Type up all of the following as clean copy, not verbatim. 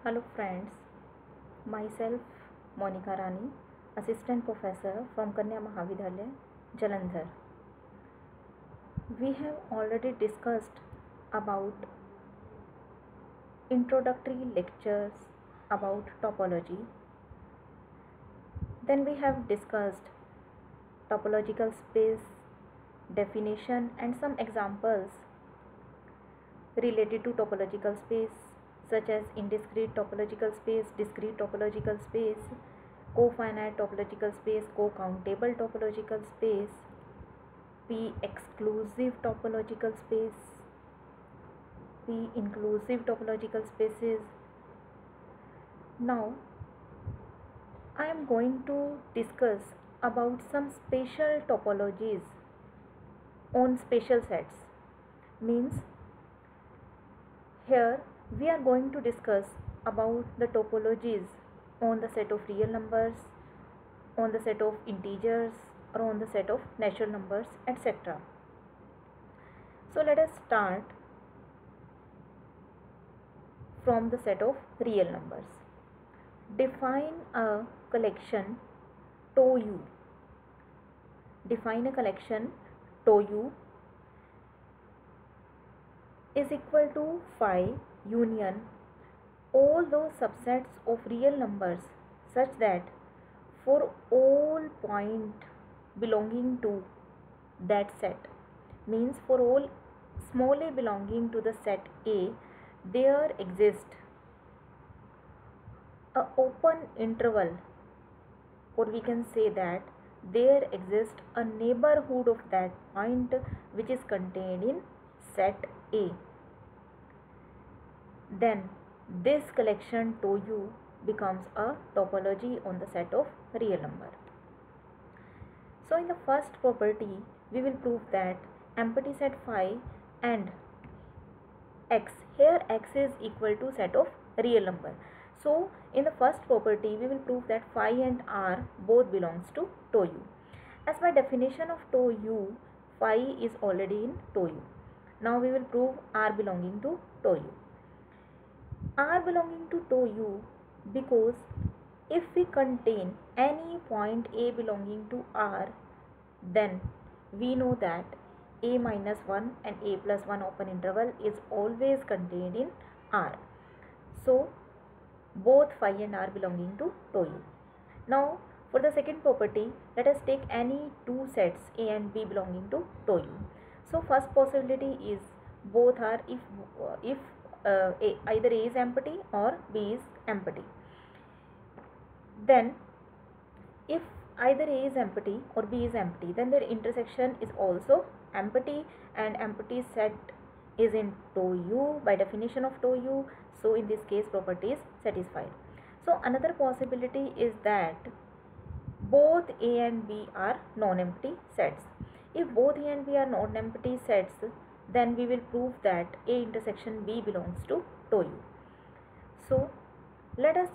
Hello friends, myself Monica Rani, Assistant Professor from Kanya Mahavidyalaya, Jalandhar. We have already discussed about introductory lectures about topology. Then we have discussed topological space, definition and some examples related to topological space such as indiscrete topological space, discrete topological space, co-finite topological space, co-countable topological space, P exclusive topological space, P inclusive topological spaces. Now I am going to discuss about some spatial topologies on spatial sets. Means here we are going to discuss about the topologies on the set of real numbers, on the set of integers, or on the set of natural numbers, etc. So let us start from the set of real numbers. Define a collection tau u. Define a collection tau u is equal to phi union all those subsets of real numbers such that for all point belonging to that set, means for all small a belonging to the set A, there exists a open interval, or we can say that there exists a neighborhood of that point which is contained in set A. Then this collection tau u becomes a topology on the set of real number. So in the first property we will prove that empty set phi and x, here x is equal to set of real number. So in the first property we will prove that phi and r both belongs to tau u. As by definition of tau u, phi is already in tau u. Now we will prove r belonging to tau u. R belonging to tau u because if we contain any point A belonging to R, then we know that A minus 1 and A plus 1 open interval is always contained in R. So both phi and R belonging to tau u. Now for the second property, let us take any two sets A and B belonging to tau u. So first possibility is both are if either A is empty or B is empty. Then if either A is empty or B is empty, then their intersection is also empty, and empty set is in tau u by definition of tau u. So in this case property is satisfied. So another possibility is that both A and B are non-empty sets. If both A and B are non-empty sets, then we will prove that A intersection B belongs to tau u. So let us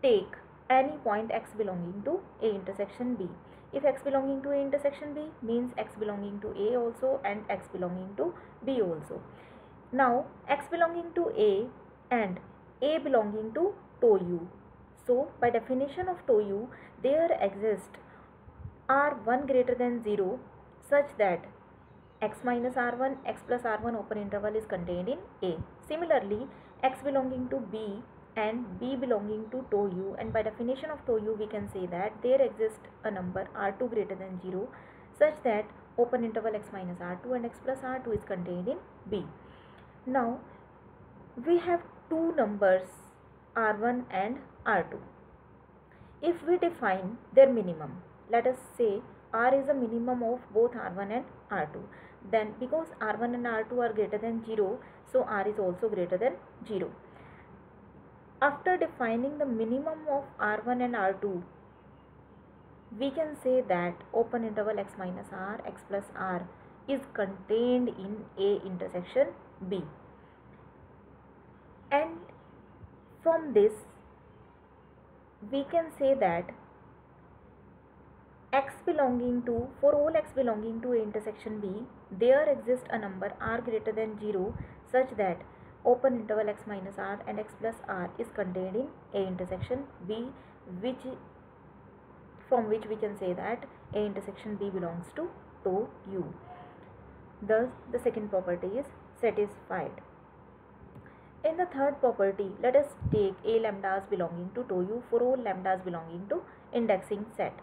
take any point x belonging to A intersection B. If x belonging to A intersection B means x belonging to A also and x belonging to B also. Now x belonging to A and A belonging to tau u. So by definition of tau u, there exists r1 greater than 0 such that x minus r1, x plus r1 open interval is contained in A. Similarly, x belonging to B and B belonging to tau u, and by definition of tau u we can say that there exists a number r2 greater than 0 such that open interval x minus r2 and x plus r2 is contained in B. Now we have two numbers r1 and r2. If we define their minimum, let us say r is a minimum of both r1 and r2, then because r1 and r2 are greater than 0, so r is also greater than 0. After defining the minimum of r1 and r2, we can say that open interval x minus r, x plus r is contained in A intersection B. And from this we can say that x belonging to, for all x belonging to A intersection B, there exists a number r greater than 0 such that open interval x minus r and x plus r is contained in A intersection B, which from which we can say that A intersection B belongs to U. Thus, the second property is satisfied. In the third property, let us take A lambdas belonging to U for all lambdas belonging to indexing set.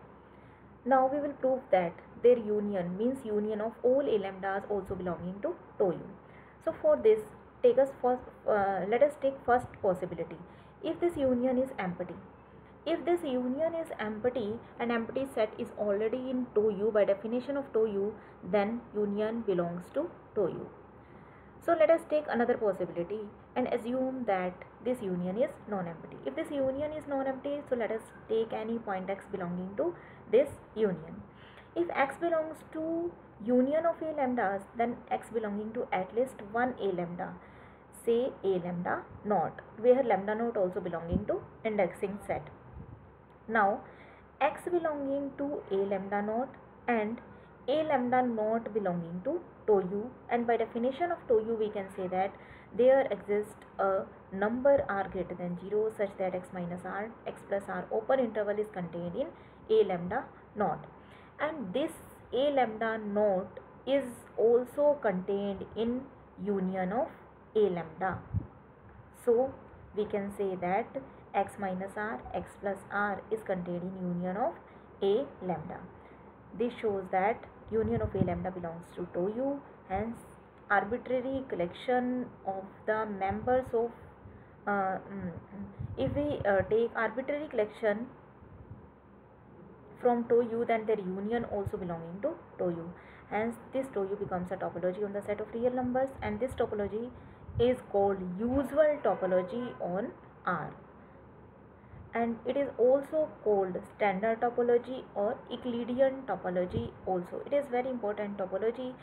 Now we will prove that their union means union of all A lambdas also belonging to U. So for this, let us take first possibility. If this union is empty, if this union is empty, an empty set is already in U by definition of U, then union belongs to U. So let us take another possibility and assume that this union is non-empty. If this union is non-empty, so let us take any point x belonging to this union. If x belongs to union of A lambdas, then x belonging to at least one A lambda, say A lambda naught, where lambda naught also belonging to indexing set. Now x belonging to A lambda naught and A lambda naught belonging to U, and by definition of U we can say that there exists a number r greater than 0 such that x minus r, x plus r open interval is contained in A lambda naught, and this A lambda naught is also contained in union of A lambda. So we can say that x minus r, x plus r is contained in union of A lambda. This shows that union of A lambda belongs to U, hence arbitrary collection of the members of if we take arbitrary collection from U, then their union also belonging to U, hence this U becomes a topology on the set of real numbers, and this topology is called usual topology on R, and it is also called standard topology or Euclidean topology also. It is very important topology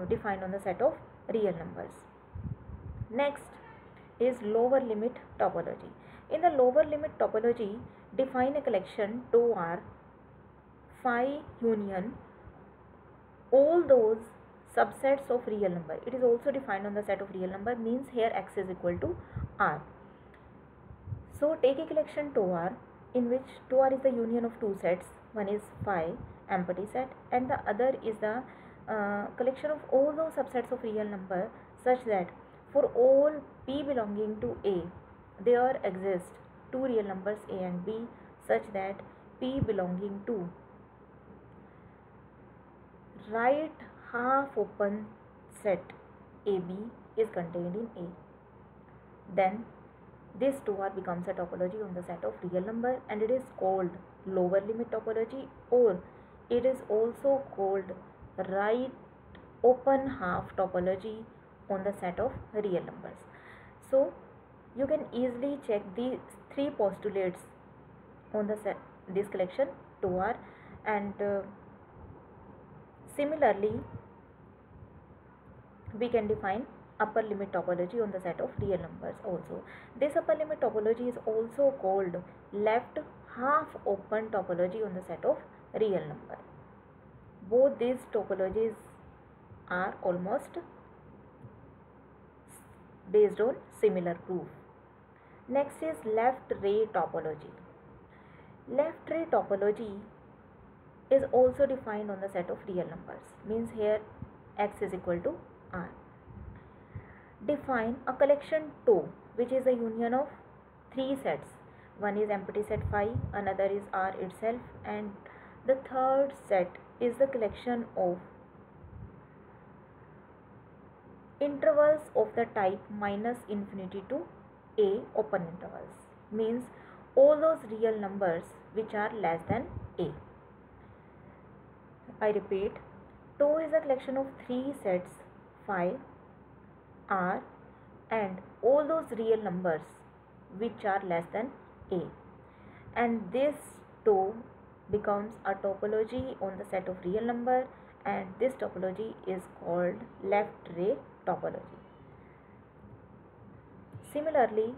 defined on the set of real numbers. Next is lower limit topology. In the lower limit topology, define a collection R phi union all those subsets of real number. It is also defined on the set of real number, means here x is equal to R. So take a collection R in which R is the union of two sets. One is phi empty set and the other is the collection of all those subsets of real number such that for all p belonging to A, there exist two real numbers A and B such that p belonging to right half open set AB is contained in A. Then this 2R becomes a topology on the set of real number, and it is called lower limit topology, or it is also called right open half topology on the set of real numbers. So you can easily check these three postulates on the set this collection 2R, and similarly we can define upper limit topology on the set of real numbers also. This upper limit topology is also called left half open topology on the set of real number. Both these topologies are almost based on similar proof. Next is left ray topology. Left ray topology is also defined on the set of real numbers, means here x is equal to R. Define a collection tau, which is a union of three sets. One is empty set phi, another is R itself, and the third set is the collection of intervals of the type minus infinity to A open intervals, means all those real numbers which are less than A. I repeat, tau is a collection of three sets phi, R and all those real numbers which are less than A, and this tau becomes a topology on the set of real number, and this topology is called left ray topology. Similarly,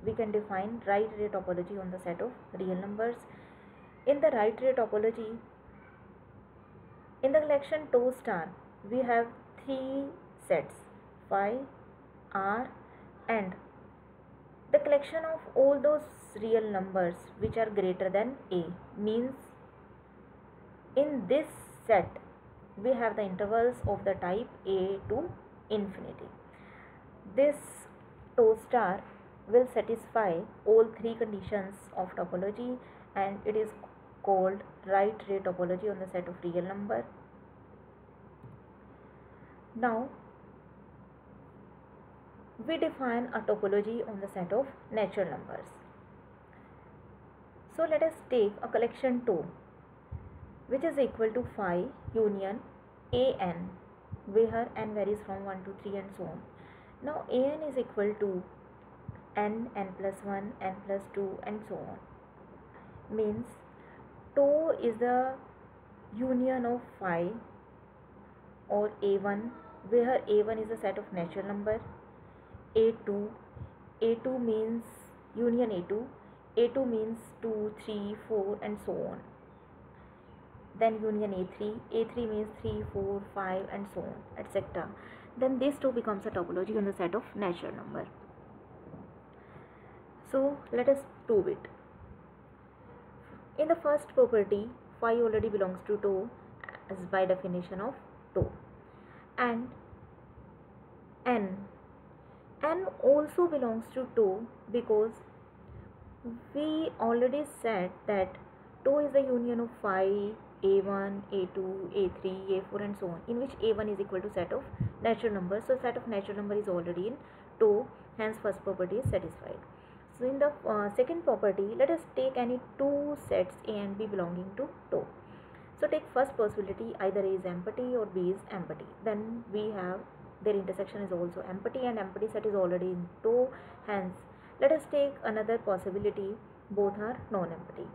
we can define right ray topology on the set of real numbers. In the right ray topology, in the collection tau star, we have three sets phi, R, and the collection of all those real numbers which are greater than A. Means in this set we have the intervals of the type A to infinity. This TOE star will satisfy all three conditions of topology, and it is called right ray topology on the set of real number. Now we define a topology on the set of natural numbers. So let us take a collection TOE which is equal to phi union an, where n varies from 1 to 3 and so on. Now an is equal to n plus 1, n plus 2 and so on. Means TOE is the union of phi or a1, where a1 is a set of natural number, a2 means union a2 means 2, 3, 4 and so on. Then union a3 means 3, 4, 5 and so on, etc. Then this TOE becomes a topology on the set of natural number. So let us prove it. In the first property, phi already belongs to TOE as by definition of TOE, and n also belongs to TOE because we already said that TOE is the union of phi, a1, a2, a3, a4 and so on, in which a1 is equal to set of natural numbers. So set of natural number is already in TOE, hence first property is satisfied. So in the second property, let us take any two sets A and B belonging to TOE. So take first possibility, either A is empty or B is empty. Then we have their intersection is also empty, and empty set is already in TOE. Hence, let us take another possibility, both are non-empty.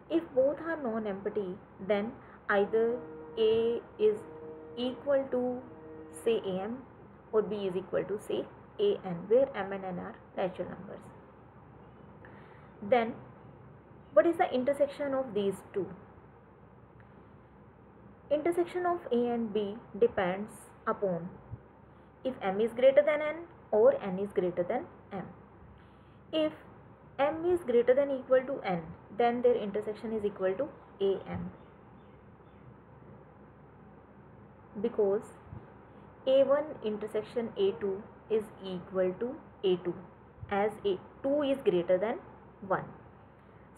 If both are non-empty, then either A is equal to say am or B is equal to say an, where m and n are natural numbers. Then what is the intersection of these two? Intersection of A and B depends upon if m is greater than n or n is greater than m. If m is greater than equal to n, then their intersection is equal to am, because a1 intersection a2 is equal to a2 as a2 is greater than 1.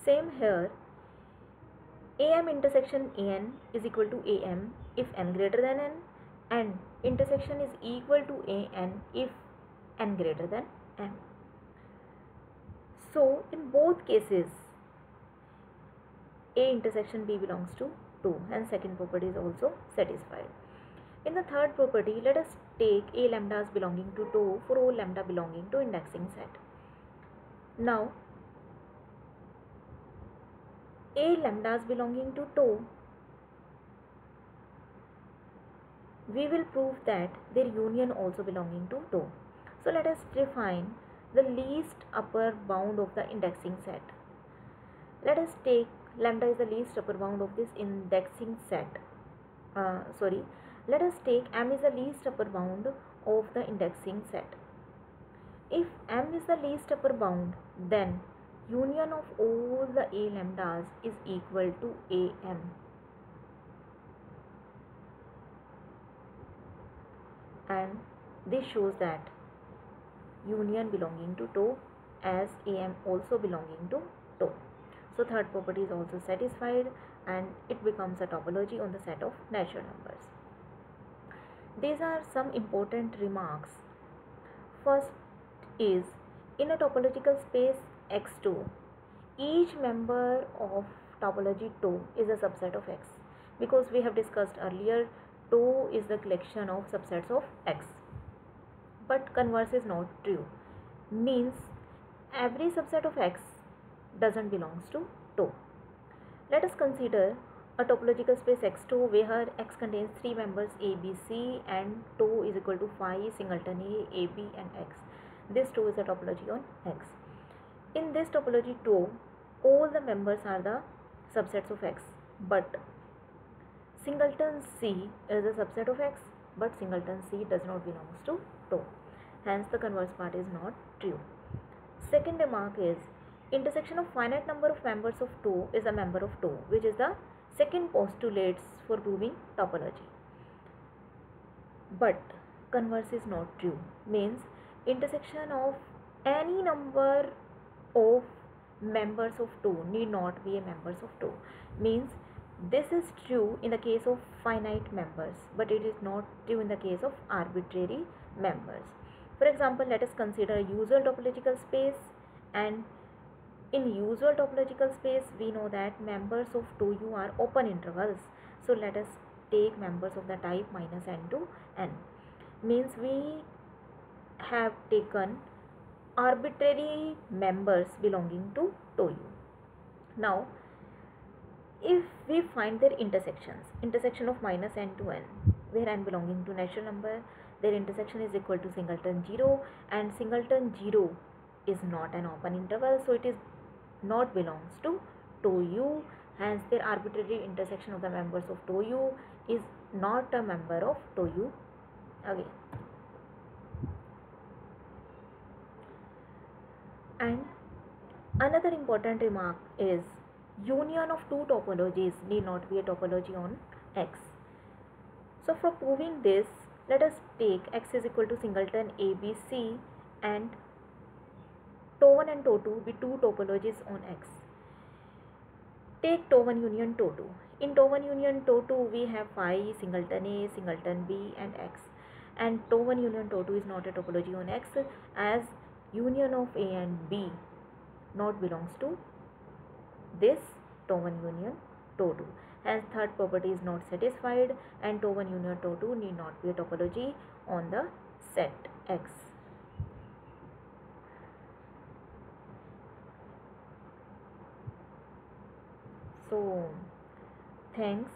Same here, am intersection an is equal to am if m greater than n, and intersection is equal to an if n greater than m. So in both cases, A intersection B belongs to 2, and second property is also satisfied. In the third property, let us take A lambdas belonging to TOE for all lambda belonging to indexing set. Now A lambdas belonging to TOE, we will prove that their union also belonging to TOE. So let us define the least upper bound of the indexing set. Let us take lambda is the least upper bound of this indexing set. Let us take m is the least upper bound of the indexing set. If m is the least upper bound, then union of all the A lambdas is equal to am. And this shows that union belonging to TOE as am also belonging to TOE. So third property is also satisfied, and it becomes a topology on the set of natural numbers. These are some important remarks. First is, in a topological space X2, each member of topology TOE is a subset of X, because we have discussed earlier TOE is the collection of subsets of X. But converse is not true, means every subset of X doesn't belongs to TOE. Let us consider a topological space X2 where X contains three members A, B, C, and TOE is equal to phi singleton A, B and X. This TOE is a topology on X. In this topology TOE, all the members are the subsets of X, but singleton C is a subset of X, but singleton C does not belongs to TOE. hence the converse part is not true. Second remark is intersection of finite number of members of 2 is a member of 2, which is the second postulates for proving topology. But converse is not true, means intersection of any number of members of 2 need not be a members of 2, means this is true in the case of finite members, but it is not true in the case of arbitrary members. For example, let us consider usual topological space, and in usual topological space we know that members of 2u are open intervals. So let us take members of the type minus n to n, means we have taken arbitrary members belonging to 2u. Now if we find their intersections, intersection of minus n to n, where n belonging to natural number, their intersection is equal to singleton 0, and singleton 0 is not an open interval, so it is not belongs to 2u, hence their arbitrary intersection of the members of 2u is not a member of 2u again. And another important remark is union of two topologies need not be a topology on X. So for proving this, let us take X is equal to singleton ABC and TO1 and TO2 be two topologies on X. Take TO1 union TO2. In TO1 union TO2 we have phi, singleton A, singleton B and X. And TO1 union TO2 is not a topology on X, as union of A and B not belongs to this TO1 union TO2. Hence third property is not satisfied, and TO1 union TO2 need not be a topology on the set X. So thanks.